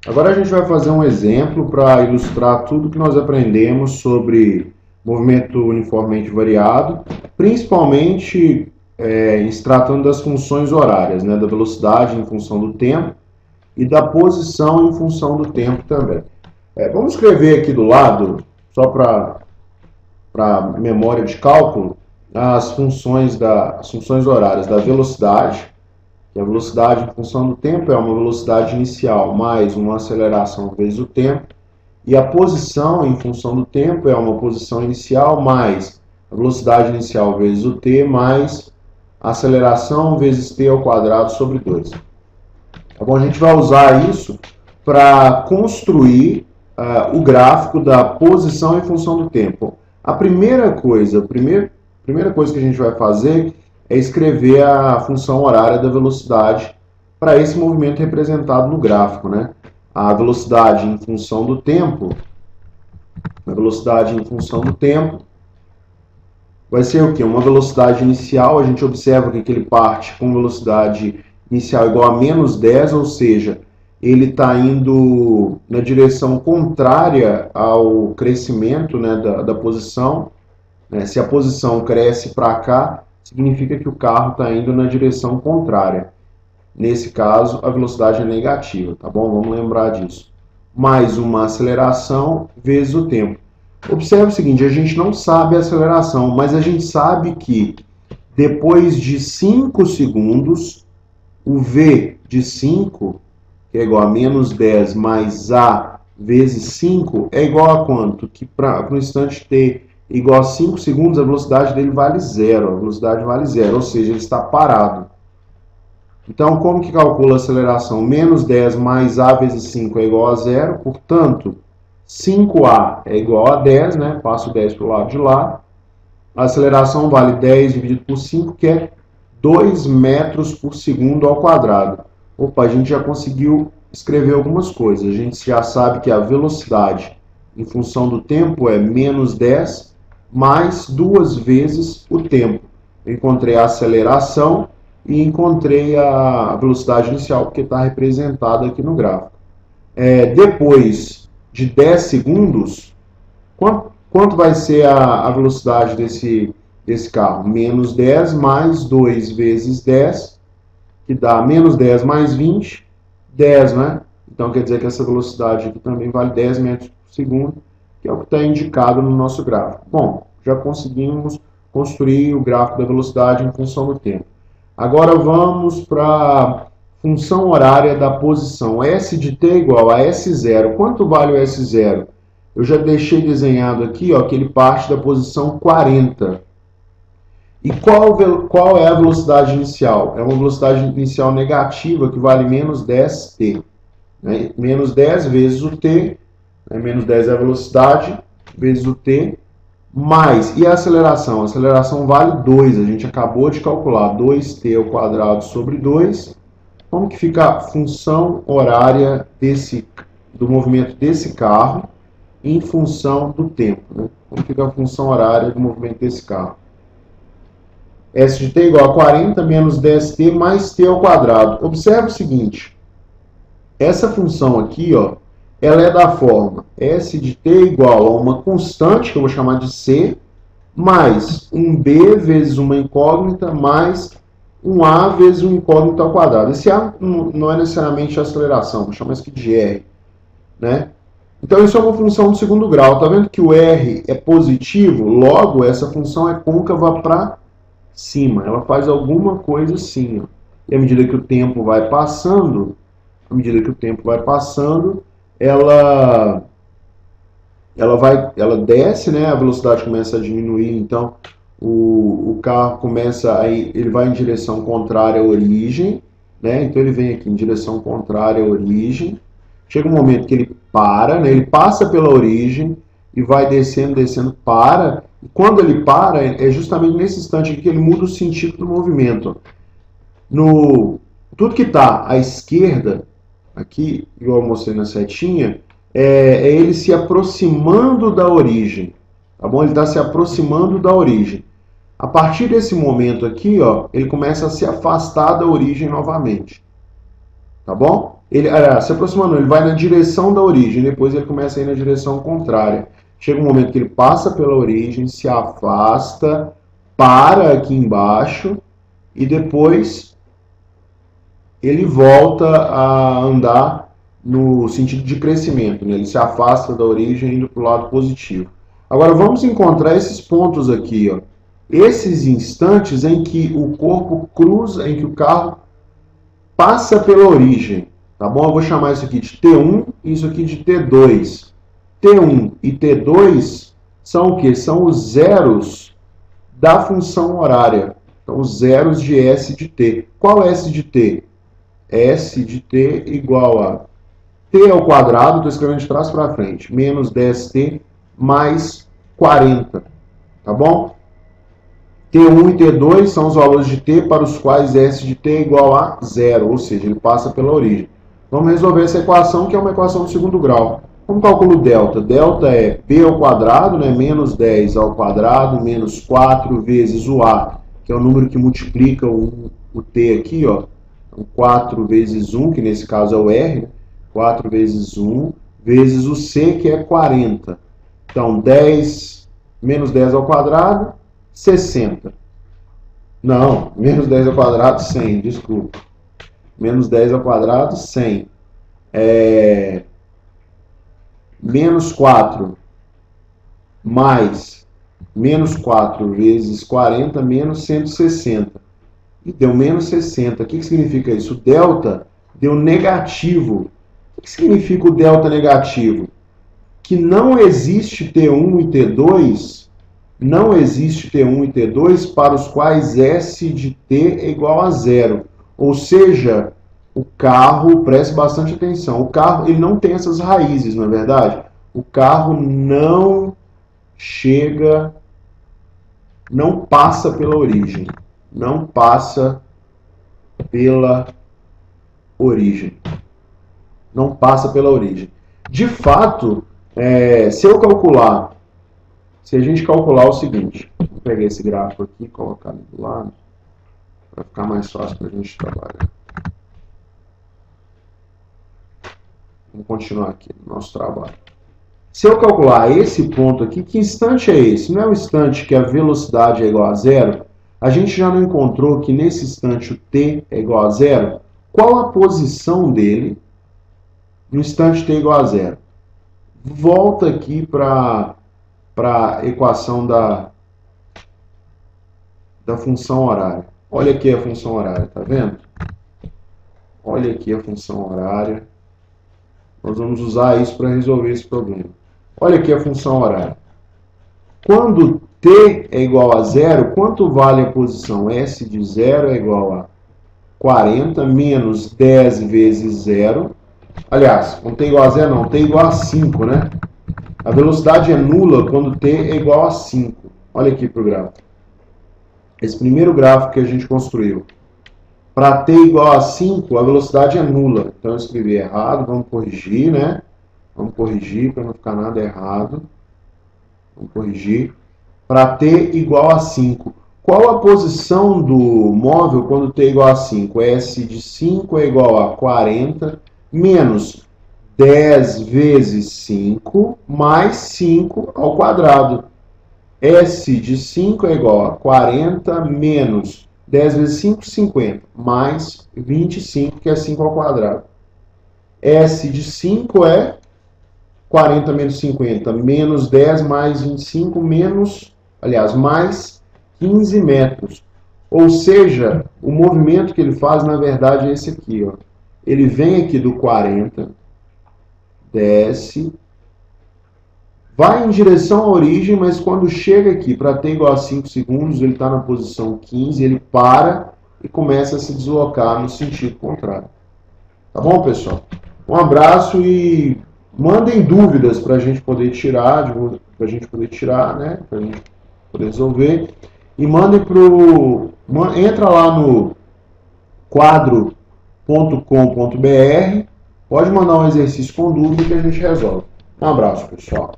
Agora a gente vai fazer um exemplo para ilustrar tudo que nós aprendemos sobre movimento uniformemente variado, principalmente se tratando das funções horárias, né, da velocidade em função do tempo e da posição em função do tempo também. Vamos escrever aqui do lado, só para memória de cálculo, as funções horárias da velocidade, que a velocidade em função do tempo é uma velocidade inicial mais uma aceleração vezes o tempo, e a posição em função do tempo é uma posição inicial mais a velocidade inicial vezes o t mais a aceleração vezes t ao quadrado sobre 2. Tá bom? A gente vai usar isso para construir o gráfico da posição em função do tempo. A primeira coisa que a gente vai fazer é escrever a função horária da velocidade para esse movimento representado no gráfico, né? A velocidade em função do tempo, vai ser o quê? Uma velocidade inicial, a gente observa que ele parte com velocidade inicial igual a menos 10, ou seja, ele está indo na direção contrária ao crescimento, né, da posição. Se a posição cresce para cá, significa que o carro está indo na direção contrária. Nesse caso, a velocidade é negativa, tá bom? Vamos lembrar disso. Mais uma aceleração vezes o tempo. Observe o seguinte, a gente não sabe a aceleração, mas a gente sabe que depois de 5 segundos, o V de 5, que é igual a menos 10 mais A vezes 5, é igual a quanto? Que para o instante t igual a 5 segundos, a velocidade dele vale zero. A velocidade vale zero, ou seja, ele está parado. Então, como que calcula a aceleração? Menos 10 mais A vezes 5 é igual a zero, portanto, 5A é igual a 10, né? Passo 10 para o lado de lá. A aceleração vale 10 dividido por 5, que é 2 metros por segundo ao quadrado. Opa, a gente já conseguiu escrever algumas coisas. A gente já sabe que a velocidade em função do tempo é menos 10 mais 2 vezes o tempo. Eu encontrei a aceleração e encontrei a velocidade inicial, porque está representada aqui no gráfico. Depois de 10 segundos, quanto vai ser a velocidade desse carro? Menos 10 mais 2 vezes 10, que dá menos 10 mais 20, 10, né? Então quer dizer que essa velocidade aqui também vale 10 metros por segundo, que é o que está indicado no nosso gráfico. Bom, já conseguimos construir o gráfico da velocidade em função do tempo. Agora vamos para a função horária da posição. S de t igual a S0. Quanto vale o S0? Eu já deixei desenhado aqui, ó, que ele parte da posição 40. E qual é a velocidade inicial? É uma velocidade inicial negativa que vale menos 10t. Né? Menos 10 vezes o t, né? Menos 10 é a velocidade, vezes o t, mais, e a aceleração? A aceleração vale 2, a gente acabou de calcular, 2t ao quadrado sobre 2. Como que fica a função horária do movimento desse carro em função do tempo? Né? Como fica a função horária do movimento desse carro? S de t igual a 40 menos 10t mais t ao quadrado. Observe o seguinte, essa função aqui, ó, ela é da forma S de t igual a uma constante, que eu vou chamar de C, mais um B vezes uma incógnita, mais um A vezes um incógnito ao quadrado. Esse A não é necessariamente a aceleração, vou chamar isso aqui de R. Né? Então, isso é uma função do segundo grau. Está vendo que o R é positivo? Logo, essa função é côncava para cima. Ela faz alguma coisa assim. Ó. E à medida que o tempo vai passando, ela desce, né? A velocidade começa a diminuir, então o carro ele vai em direção contrária à origem, né? Então ele vem aqui em direção contrária à origem. Chega um momento que ele para, né? Ele passa pela origem e vai descendo, para. E quando ele para, é justamente nesse instante que ele muda o sentido do movimento. Tudo que está à esquerda, aqui, igual eu mostrei na setinha, é ele se aproximando da origem. Tá bom? Ele está se aproximando da origem. A partir desse momento aqui, ó, ele começa a se afastar da origem novamente. Tá bom? Se aproximando, ele vai na direção da origem, depois ele começa a ir na direção contrária. Chega um momento que ele passa pela origem, se afasta, para aqui embaixo e depois ele volta a andar no sentido de crescimento, né? Ele se afasta da origem indo para o lado positivo. Agora vamos encontrar esses pontos aqui, ó. Esses instantes em que o corpo cruza, em que o carro passa pela origem, tá bom? Eu vou chamar isso aqui de T1 e isso aqui de T2. T1 e T2 são o quê? São os zeros da função horária. Então, os zeros de S de T. Qual é S de T? S de T igual a T ao quadrado, estou escrevendo de trás para frente, menos 10T mais 40, tá bom? T1 e T2 são os valores de T para os quais S de T é igual a zero, ou seja, ele passa pela origem. Vamos resolver essa equação, que é uma equação de segundo grau. Como calculo delta? Delta é P ao quadrado, né? Menos 10 ao quadrado, menos 4 vezes o A, que é o número que multiplica o T aqui, ó. Então, 4 vezes 1, que nesse caso é o R, né? 4 vezes 1, vezes o C, que é 40. Então, 10, menos 10 ao quadrado, 60. Não, menos 10 ao quadrado, 100, desculpa. Menos 10 ao quadrado, 100. Menos 4 mais menos 4 vezes 40, menos 160. E deu menos 60. O que significa isso? O delta deu negativo. O que significa o delta negativo? Que não existe T1 e T2, não existe T1 e T2 para os quais S de T é igual a zero. Ou seja, o carro, preste bastante atenção, o carro ele não tem essas raízes, não é verdade? O carro não chega, não passa pela origem. Não passa pela origem. Não passa pela origem. De fato, se a gente calcular o seguinte, vou pegar esse gráfico aqui e colocar do lado, para ficar mais fácil para a gente trabalhar. Vamos continuar aqui no nosso trabalho. Se eu calcular esse ponto aqui, que instante é esse? Não é o instante que a velocidade é igual a zero? A gente já não encontrou que nesse instante o t é igual a zero? Qual a posição dele no instante t igual a zero? Volta aqui para a equação da função horária. Olha aqui a função horária, tá vendo? Olha aqui a função horária. Nós vamos usar isso para resolver esse problema. Olha aqui a função horária. Quando t é igual a zero, quanto vale a posição? S de 0 é igual a 40 menos 10 vezes 0. Aliás, não t igual a 0 não, t igual a 5, né? A velocidade é nula quando t é igual a 5. Olha aqui para o gráfico. Esse primeiro gráfico que a gente construiu. Para t igual a 5, a velocidade é nula. Então eu escrevi errado, vamos corrigir, né? Vamos corrigir para não ficar nada errado. Vamos corrigir. Para t igual a 5. Qual a posição do móvel quando t é igual a 5? S de 5 é igual a 40 menos 10 vezes 5 mais 5 ao quadrado. S de 5 é igual a 40 menos 10 vezes 5, 50, mais 25, que é 5 ao quadrado. S de 5 é 40 menos 50, menos 10 mais 25, mais 15 metros. Ou seja, o movimento que ele faz, na verdade, é esse aqui, ó. Ele vem aqui do 40, desce, vai em direção à origem, mas quando chega aqui para t igual a 5 segundos, ele está na posição 15, ele para e começa a se deslocar no sentido contrário. Tá bom, pessoal? Um abraço e mandem dúvidas para a gente poder tirar, né? Para a gente poder resolver. E mandem entra lá no quadro.com.br, pode mandar um exercício com dúvida que a gente resolve. Um abraço, pessoal.